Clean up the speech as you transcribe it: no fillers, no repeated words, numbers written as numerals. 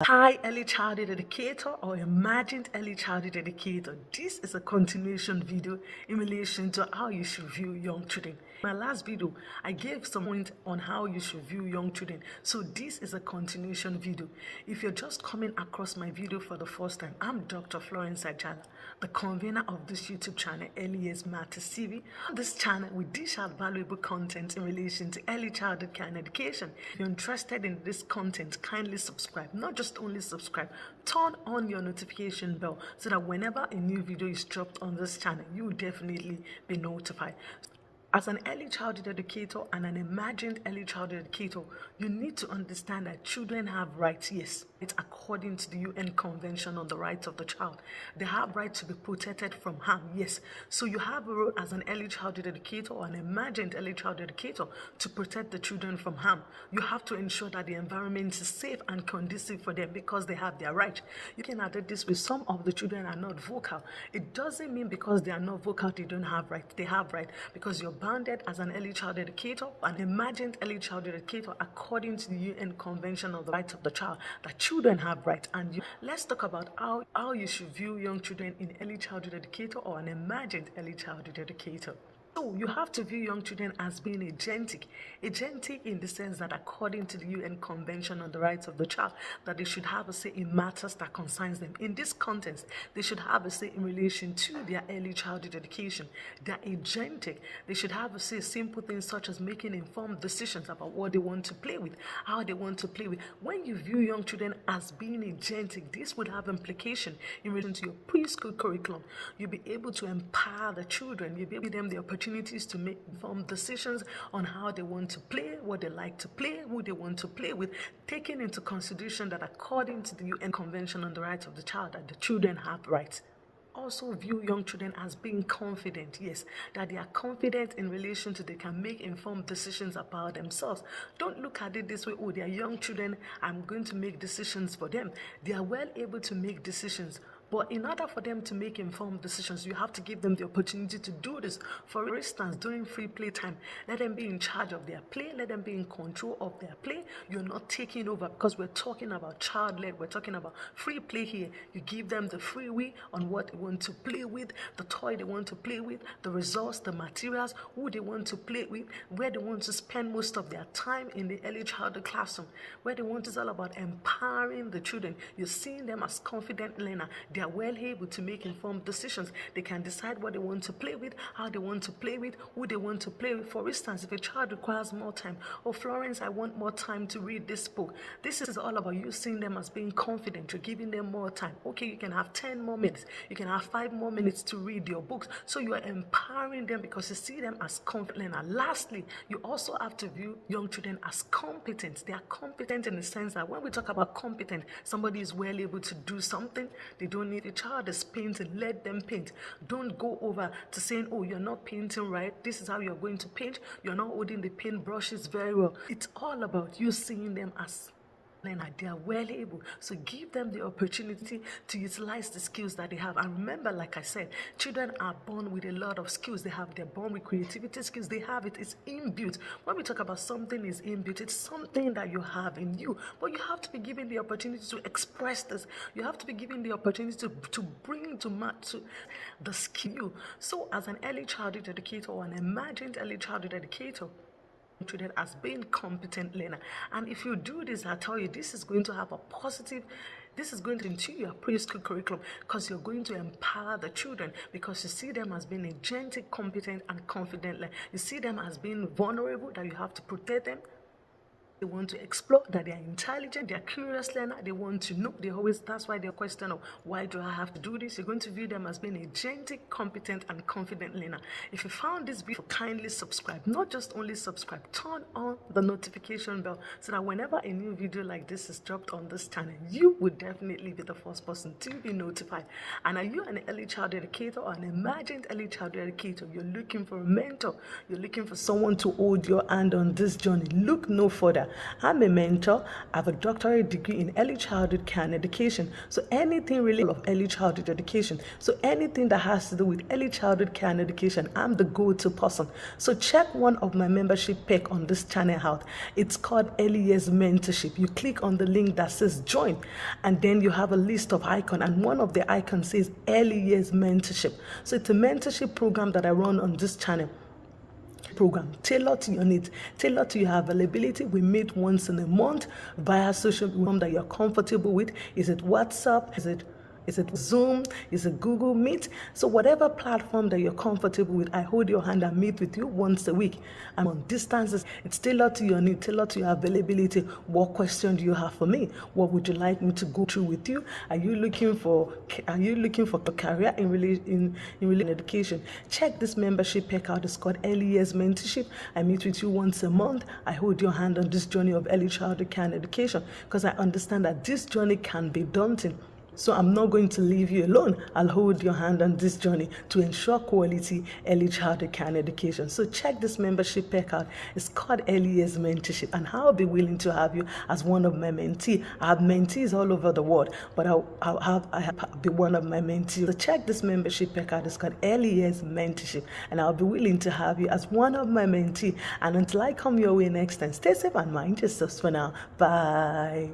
Hi, early childhood educator or imagined early childhood educator. This is a continuation video in relation to how you should view young children. In my last video, I gave some point on how you should view young children. So this is a continuation video. If you're just coming across my video for the first time, I'm Dr. Florence Ajala, the convener of this YouTube channel, Early Years Matters TV. On this channel, we dish out valuable content in relation to early childhood care and education. If you're interested in this content, kindly subscribe. Not just only subscribe, turn on your notification bell so that whenever a new video is dropped on this channel, you will definitely be notified. As an early childhood educator and an imagined early childhood educator, you need to understand that children have rights. Yes, it's according to the UN Convention on the Rights of the Child. They have right to be protected from harm. Yes, so you have a role as an early childhood educator or an imagined early childhood educator to protect the children from harm. You have to ensure that the environment is safe and conducive for them because they have their right. You can add this with some of the children are not vocal. It doesn't mean because they are not vocal they don't have rights. They have right because you're bounded as an early child educator, an imagined early child educator according to the UN Convention on the Rights of the Child, that children have rights. And let's talk about how you should view young children in early childhood educator or an imagined early childhood educator. So you have to view young children as being agentic in the sense that according to the UN Convention on the Rights of the Child, that they should have a say in matters that concerns them. In this context, they should have a say in relation to their early childhood education. They're agentic. They should have a say simple things such as making informed decisions about what they want to play with, how they want to play with. When you view young children as being agentic, this would have implication in relation to your preschool curriculum. You'll be able to empower the children. You'll be able to give them the opportunities to make informed decisions on how they want to play, what they like to play, who they want to play with, taking into consideration that according to the UN Convention on the Rights of the Child, that the children have rights. Also view young children as being confident. Yes, that they are confident in relation to they can make informed decisions about themselves. Don't look at it this way, oh, they are young children, I'm going to make decisions for them. They are well able to make decisions. But in order for them to make informed decisions, you have to give them the opportunity to do this. For instance, during free play time, let them be in charge of their play. Let them be in control of their play. You're not taking over because we're talking about child-led. We're talking about free play here. You give them the free will on what they want to play with, the toy they want to play with, the resource, the materials, who they want to play with, where they want to spend most of their time in the early childhood classroom. Where they want is all about empowering the children. You're seeing them as confident learners. They are well able to make informed decisions. They can decide what they want to play with, how they want to play with, who they want to play with. For instance, if a child requires more time, oh Florence, I want more time to read this book. This is all about you seeing them as being confident. You're giving them more time. Okay, you can have 10 more minutes. You can have 5 more minutes to read your books. So you are empowering them because you see them as confident. And lastly, you also have to view young children as competent. They are competent in the sense that when we talk about competent, somebody is well able to do something. They don't need a child is painting, let them paint. Don't go over to saying, oh, you're not painting right, this is how you're going to paint, you're not holding the paint brushes very well. It's all about you seeing them as they are well able, so give them the opportunity to utilize the skills that they have. And remember, like I said, children are born with a lot of skills. They're born with creativity skills. They have it. It's inbuilt. When we talk about something is inbuilt, it's something that you have in you, but you have to be given the opportunity to express this. You have to be given the opportunity to bring to match to the skill. So as an early childhood educator or an imagined early childhood educator, children as being competent learner. And if you do this, I tell you, this is going to have a positive, this is going to into your preschool curriculum because you're going to empower the children because you see them as being agentic, competent, and confident learner. You see them as being vulnerable, that you have to protect them. They want to explore, that they are intelligent, they are curious learner, they want to know. That's why they question of why do I have to do this? You're going to view them as being agentic, competent, and confident learner. If you found this video, kindly subscribe. Not just only subscribe, turn on the notification bell so that whenever a new video like this is dropped on this channel, you would definitely be the first person to be notified. And are you an early child educator or an imagined early child educator? You're looking for a mentor. You're looking for someone to hold your hand on this journey. Look no further. career. I'm a mentor. I have a doctorate degree in early childhood care and education. So anything really of early childhood education. So anything that has to do with early childhood care and education, I'm the go-to person. So check one of my membership perks on this channel out. It's called Early Years Mentorship. You click on the link that says join, and then you have a list of icons, and one of the icons says Early Years Mentorship. So it's a mentorship program that I run on this channel. Program tailored to your needs, tailored to your availability. We meet once in a month via social media that you're comfortable with. Is it WhatsApp? Is it Zoom? Is it Google Meet? So whatever platform that you're comfortable with, I hold your hand and meet with you once a week. I'm on distances. It's tailored to your need, tailored to your availability. What question do you have for me? What would you like me to go through with you? Are you looking for a career in education? Check this membership perk out. It's called Early Years Mentorship. I meet with you once a month. I hold your hand on this journey of early childhood care and education, because I understand that this journey can be daunting. So I'm not going to leave you alone. I'll hold your hand on this journey to ensure quality early childhood care and education. So check this membership perk out. It's called Early Years Mentorship, and I'll be willing to have you as one of my mentees. I have mentees all over the world, but I'll be one of my mentees. So check this membership perk out. It's called Early Years Mentorship, and I'll be willing to have you as one of my mentees. And until I come your way next time, stay safe and mind yourselves for now. Bye.